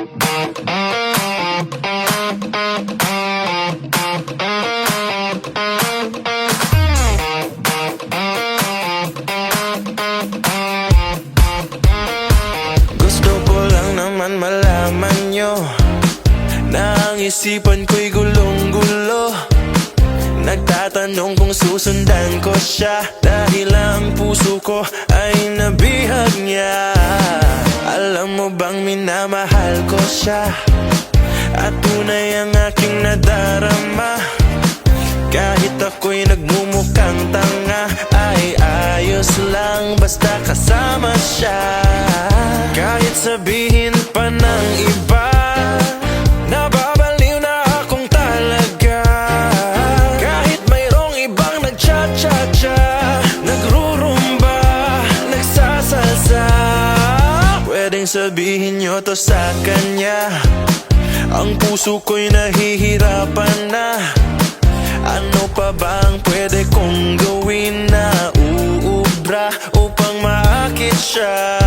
Gusto ko lang naman malaman nyo na ang isipan ko'y gulong-gulo. Nagtatanong kung susundan ko siya dahil ang puso ko ay nabihag niya. Alam mo bang minamahal ko siya at tunay ang aking nadarama. Kahit ako'y nagmumukhang tanga, ay ayos lang basta kasama siya. Kahit sabihin pa ng iba, nababaliw na akong talaga. Kahit mayroong ibang nagcha-cha-cha, nagrurumba, nagsasalsa, pwedeng sabihin nyo to sa kanya. Ang puso ko'y nahihirapan na. Ano pa bang pwede kong gawin na uubra upang maakit siya?